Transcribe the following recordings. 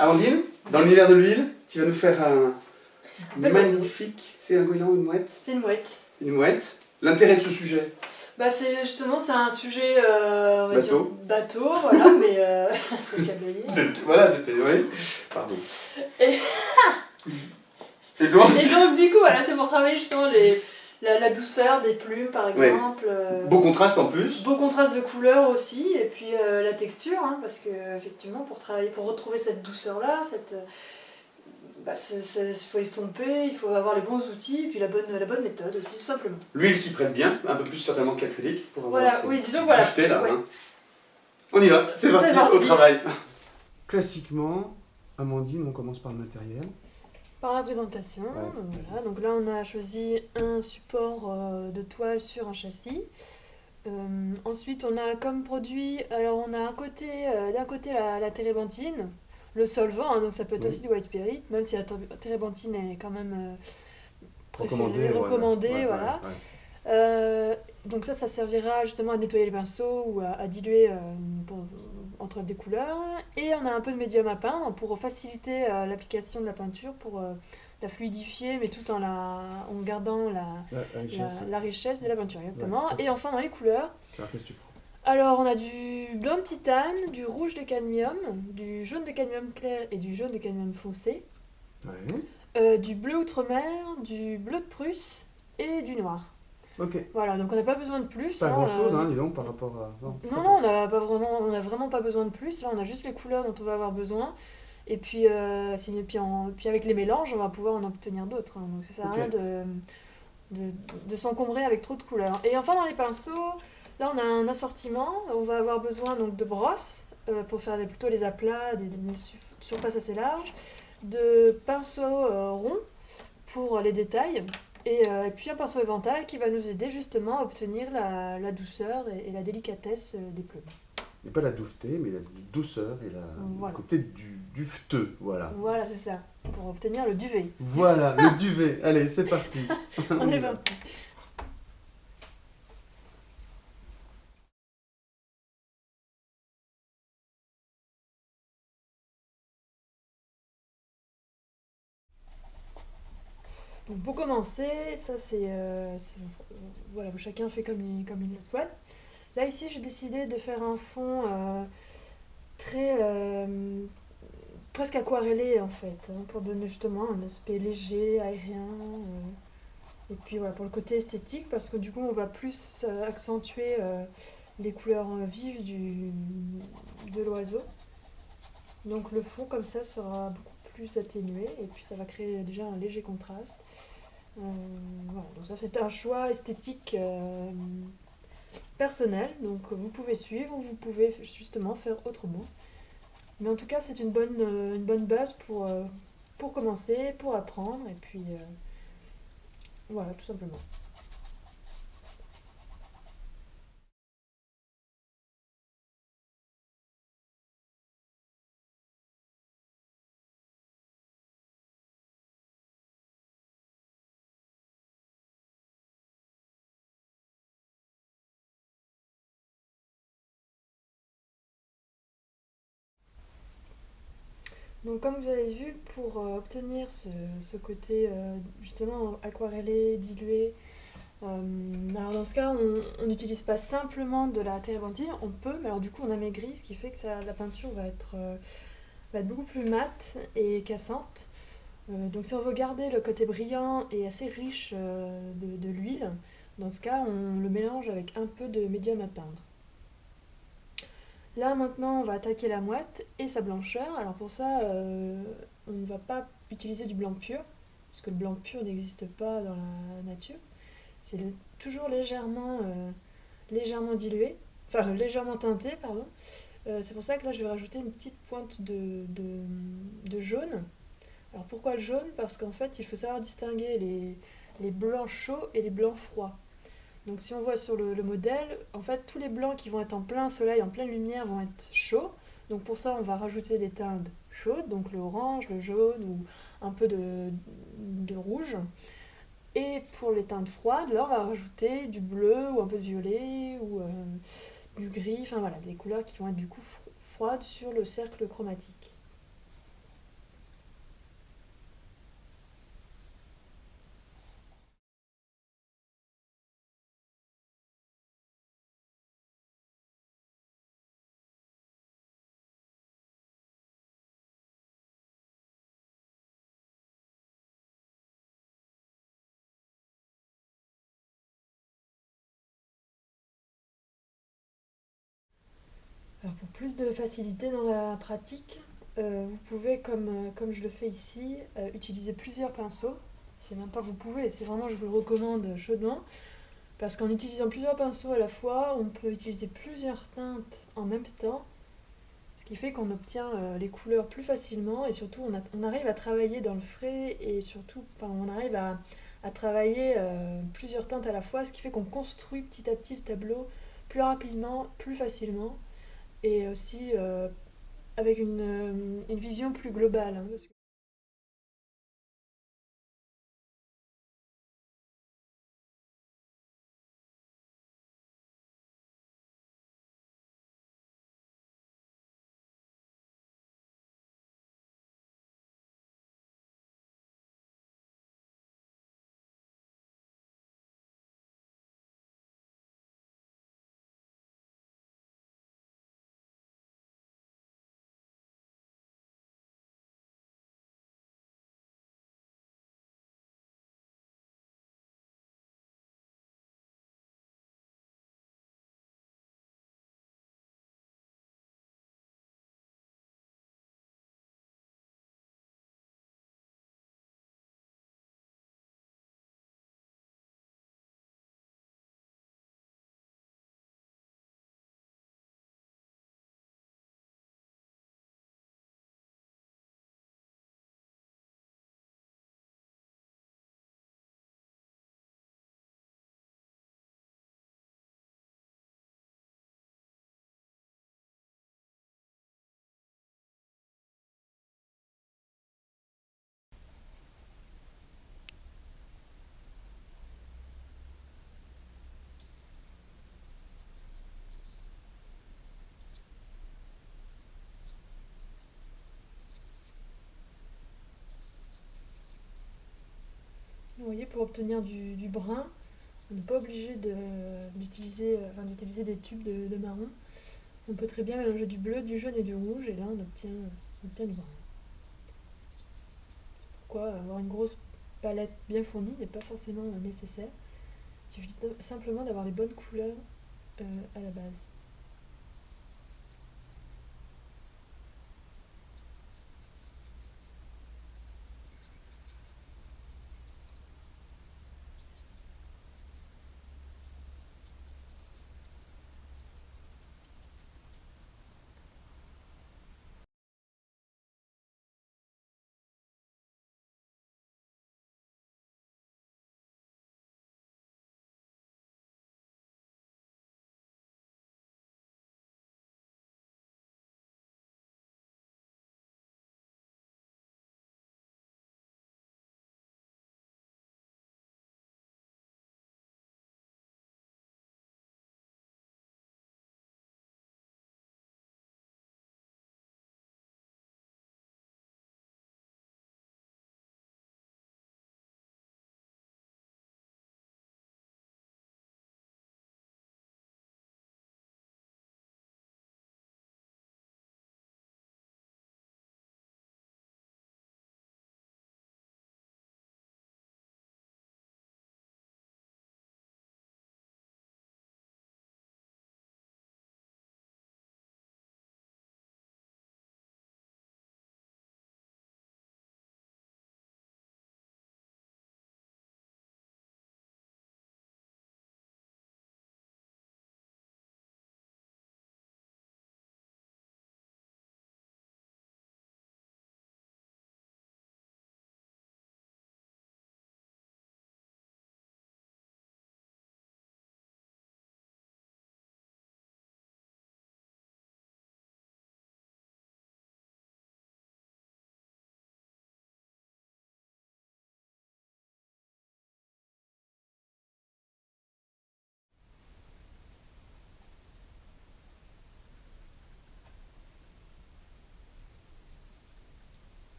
Amandine, dans l'univers de l'huile, tu vas nous faire un magnifique... C'est un goéland ou une mouette? C'est une mouette. Une mouette. L'intérêt de ce sujet? Bah c'est un sujet on va bateau. dire bateau, voilà, mais ça se calme. Voilà, c'était... Oui. Pardon. Et donc du coup, voilà, c'est pour travailler justement la douceur des plumes, par exemple. Beau contraste en plus. Beau contraste de couleurs aussi, et puis la texture, hein, parce que effectivement, pour retrouver cette douceur-là, il faut estomper, il faut avoir les bons outils, et puis la bonne méthode aussi, tout simplement. L'huile s'y prête bien, un peu plus certainement que l'acrylique, pour avoir disons voilà. là, ouais. hein. On y va, c'est parti, au travail. Classiquement, Amandine, on commence par le matériel. Par la présentation, voilà. Donc là on a choisi un support de toile sur un châssis. Ensuite on a comme produit, alors on a d'un côté la térébenthine, le solvant, hein, donc ça peut être aussi du white spirit, même si la térébenthine est quand même recommandée, voilà. Donc ça servira justement à nettoyer les pinceaux ou à diluer entre des couleurs. Et on a un peu de médium à peindre pour faciliter l'application de la peinture, pour la fluidifier, mais tout en gardant la richesse de la peinture, exactement. Ouais. Et enfin dans les couleurs, alors, qu'est-ce que tu prends? Alors on a du blanc de titane, du rouge de cadmium, du jaune de cadmium clair et du jaune de cadmium foncé, du bleu outremer, du bleu de Prusse et du noir. Ok. Voilà, donc on n'a pas besoin de plus. Pas grand chose, dis donc, par rapport à... Non, on n'a vraiment pas besoin de plus. Là, on a juste les couleurs dont on va avoir besoin. Et puis, puis avec les mélanges, on va pouvoir en obtenir d'autres. Hein. Donc ça sert à rien de s'encombrer avec trop de couleurs. Et enfin, dans les pinceaux, là, on a un assortiment. On va avoir besoin donc, de brosses pour faire plutôt les aplats, des surfaces assez larges, de pinceaux ronds pour les détails. Et puis un pinceau éventail qui va nous aider justement à obtenir la douceur et la délicatesse des plumes. Et pas la douveté, mais la douceur et le côté du duveteux, voilà. Voilà, c'est ça, pour obtenir le duvet. Voilà, le duvet. Allez, c'est parti. On est parti. Donc pour commencer, ça voilà, chacun fait comme il le souhaite. Là ici j'ai décidé de faire un fond très presque aquarellé en fait, hein, pour donner justement un aspect léger, aérien. Et puis voilà, pour le côté esthétique, parce que du coup on va plus accentuer les couleurs vives de l'oiseau. Donc le fond comme ça sera beaucoup plus atténué et puis ça va créer déjà un léger contraste. Voilà, donc ça c'est un choix esthétique personnel, donc vous pouvez suivre ou vous pouvez justement faire autrement. Mais en tout cas c'est une bonne base pour commencer, pour apprendre et puis voilà tout simplement. Donc comme vous avez vu, pour obtenir ce côté justement aquarellé, dilué, alors dans ce cas on n'utilise pas simplement de la térébenthine, on peut, mais alors du coup on amaigrit, ce qui fait que la peinture va être beaucoup plus mate et cassante. Donc si on veut garder le côté brillant et assez riche de l'huile, dans ce cas on le mélange avec un peu de médium à peindre. Là maintenant on va attaquer la mouette et sa blancheur. Alors pour ça on ne va pas utiliser du blanc pur, parce que le blanc pur n'existe pas dans la nature. C'est toujours légèrement dilué, enfin légèrement teinté, pardon. C'est pour ça que là je vais rajouter une petite pointe de jaune. Alors pourquoi le jaune? Parce qu'en fait il faut savoir distinguer les blancs chauds et les blancs froids. Donc si on voit sur le modèle, en fait tous les blancs qui vont être en plein soleil, en pleine lumière vont être chauds. Donc pour ça on va rajouter des teintes chaudes, donc le orange, le jaune ou un peu de rouge. Et pour les teintes froides, là on va rajouter du bleu ou un peu de violet ou du gris, enfin voilà, des couleurs qui vont être du coup froides sur le cercle chromatique. plus de facilité dans la pratique, vous pouvez, comme je le fais ici, utiliser plusieurs pinceaux. C'est même pas vous pouvez, c'est vraiment je vous le recommande chaudement. Parce qu'en utilisant plusieurs pinceaux à la fois, on peut utiliser plusieurs teintes en même temps, ce qui fait qu'on obtient les couleurs plus facilement et surtout on arrive à travailler dans le frais et surtout on arrive à travailler plusieurs teintes à la fois, ce qui fait qu'on construit petit à petit le tableau plus rapidement, plus facilement et aussi avec une vision plus globale. Hein, parce que vous voyez, pour obtenir du brun, on n'est pas obligé d'utiliser des tubes de marron. On peut très bien mélanger du bleu, du jaune et du rouge et là on obtient du brun. Pourquoi avoir une grosse palette bien fournie n'est pas forcément nécessaire. Il suffit simplement d'avoir les bonnes couleurs à la base.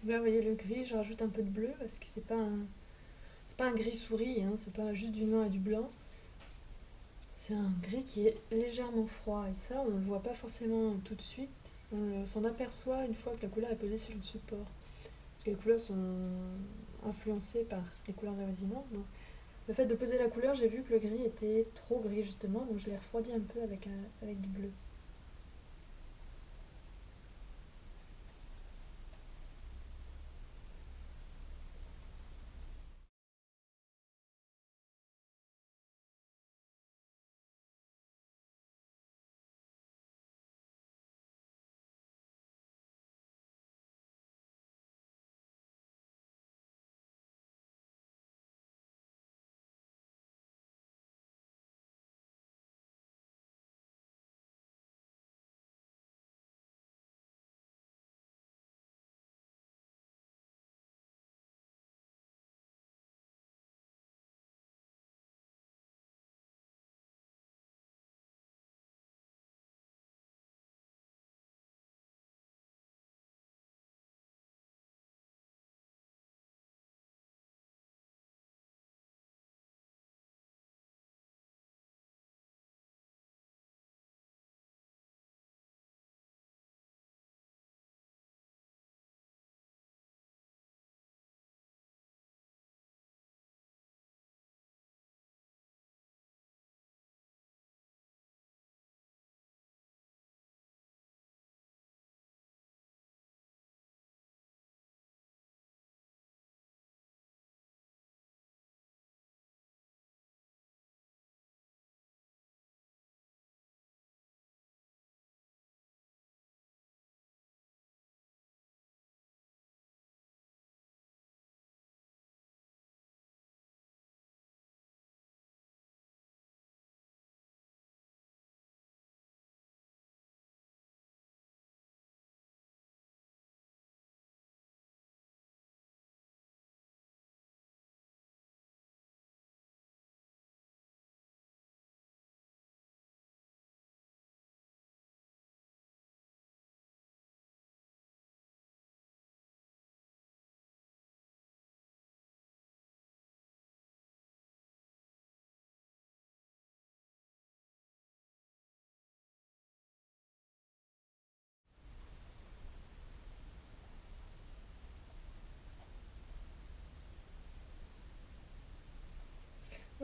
Là, vous voyez le gris, je rajoute un peu de bleu parce que c'est pas un gris souris, hein, c'est pas juste du noir et du blanc. C'est un gris qui est légèrement froid et ça, on ne le voit pas forcément tout de suite. On s'en aperçoit une fois que la couleur est posée sur le support. Parce que les couleurs sont influencées par les couleurs avoisinantes. Donc, le fait de poser la couleur, j'ai vu que le gris était trop gris justement, donc je l'ai refroidi un peu avec du bleu.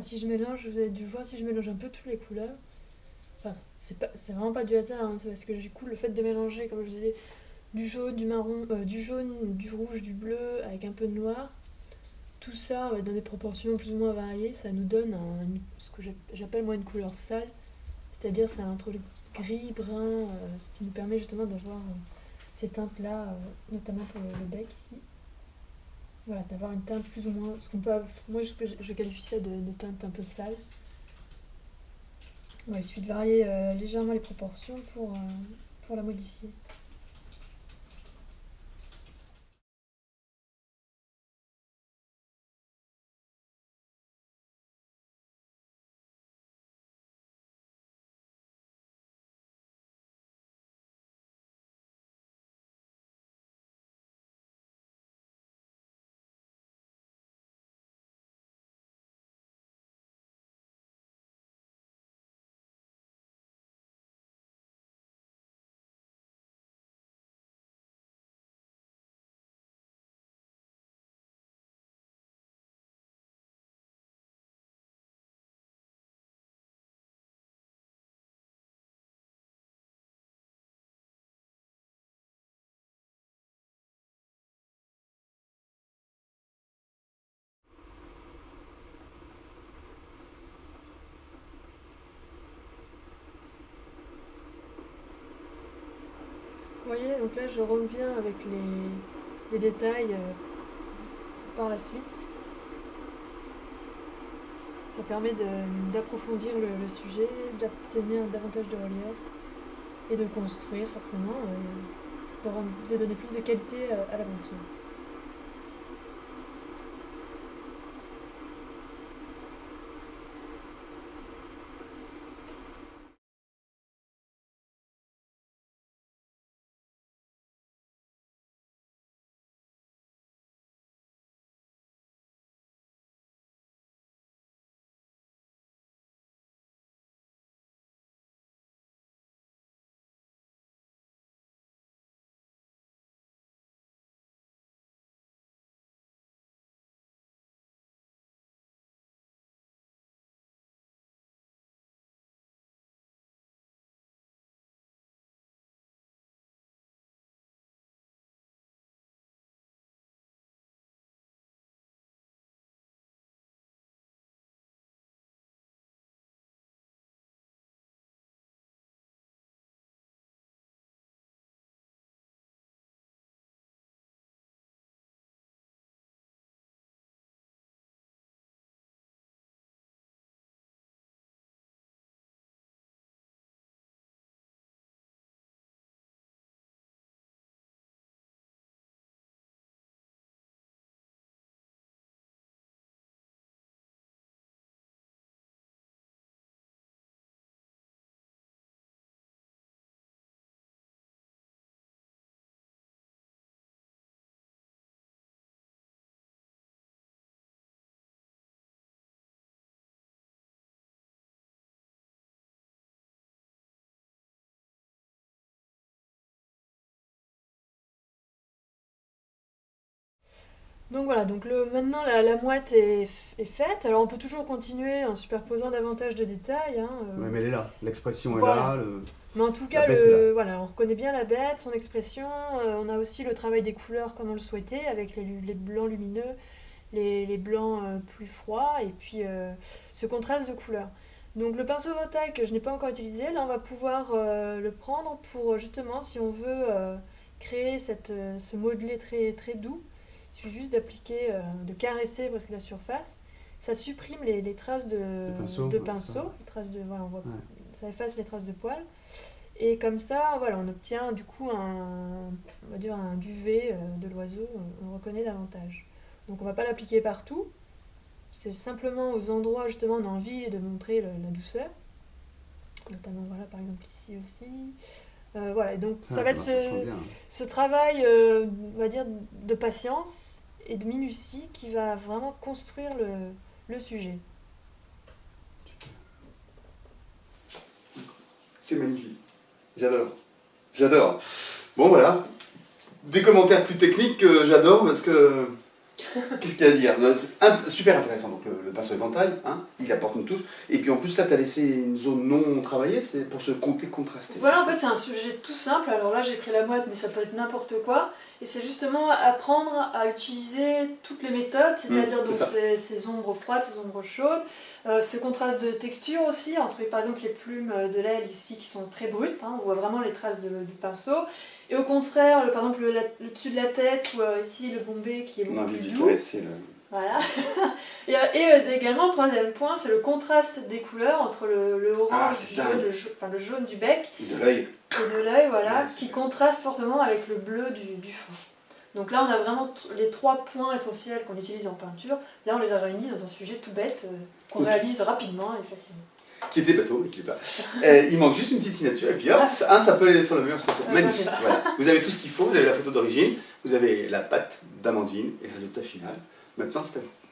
Si je mélange, vous avez dû voir, si je mélange un peu toutes les couleurs, enfin, c'est vraiment pas du hasard, hein, c'est parce que du coup, le fait de mélanger, comme je disais, du jaune, du marron, du jaune, du rouge, du bleu, avec un peu de noir, tout ça dans des proportions plus ou moins variées, ça nous donne ce que j'appelle moi une couleur sale, c'est-à-dire c'est entre le gris, brun, ce qui nous permet justement d'avoir ces teintes-là, notamment pour le bec ici. Voilà, d'avoir une teinte plus ou moins, ce qu'on peut, moi je qualifie ça de teinte un peu sale. Ouais, il suffit de varier légèrement les proportions pour la modifier. Vous voyez, donc là je reviens avec les détails par la suite. Ça permet d'approfondir le sujet, d'obtenir davantage de relief et de construire forcément, de donner plus de qualité à l'aventure. Donc voilà, maintenant la moite est faite. Alors on peut toujours continuer en superposant davantage de détails, hein, Ouais, mais elle est là, l'expression voilà. est là. Mais en tout cas, bête est là. voilà, on reconnaît bien la bête, son expression. On a aussi le travail des couleurs comme on le souhaitait, avec les blancs lumineux, les blancs plus froids, et puis ce contraste de couleurs. Donc le pinceau Vota que je n'ai pas encore utilisé, là on va pouvoir le prendre pour justement, si on veut créer ce modelé très, très doux, il suffit juste d'appliquer, de caresser presque la surface. Ça supprime les traces de pinceau, les traces de, voilà, ça efface les traces de poils. Et comme ça, voilà, on obtient du coup on va dire un duvet de l'oiseau, on le reconnaît davantage. Donc on ne va pas l'appliquer partout, c'est simplement aux endroits où justement on a envie de montrer la douceur. Notamment voilà, par exemple ici aussi. Voilà, et donc ça va être ce travail, on va dire, de patience et de minutie qui va vraiment construire le sujet. C'est magnifique. J'adore. Bon voilà. Des commentaires plus techniques que j'adore parce que Qu'est-ce qu'il y a à dire? C'est super intéressant, donc le pinceau éventail, hein, il apporte une touche. Et puis en plus là, tu as laissé une zone non travaillée, c'est pour ce côté contrasté. Voilà, en fait c'est un sujet tout simple, alors là j'ai pris la moite, mais ça peut être n'importe quoi. Et c'est justement apprendre à utiliser toutes les méthodes, c'est-à-dire donc ces ombres froides, ces ombres chaudes, ce contraste de texture aussi, entre par exemple les plumes de l'aile ici qui sont très brutes, hein, on voit vraiment les traces du pinceau. Et au contraire, par exemple le dessus de la tête, ou ici le bombé qui est beaucoup plus doux. Voilà. et également, troisième point, c'est le contraste des couleurs entre le orange, le jaune du bec et de l'œil. Et de l'œil, voilà, qui contraste fortement avec le bleu du fond. Donc là, on a vraiment les 3 points essentiels qu'on utilise en peinture. Là, on les a réunis dans un sujet tout bête qu'on réalise rapidement et facilement. Qui était bateau, mais qui n'est pas. Il manque juste une petite signature, et puis hop, ça peut aller sur le mur. Magnifique. Voilà. Vous avez tout ce qu'il faut, vous avez la photo d'origine, vous avez la pâte d'Amandine et le résultat final. Maintenant, c'est à vous.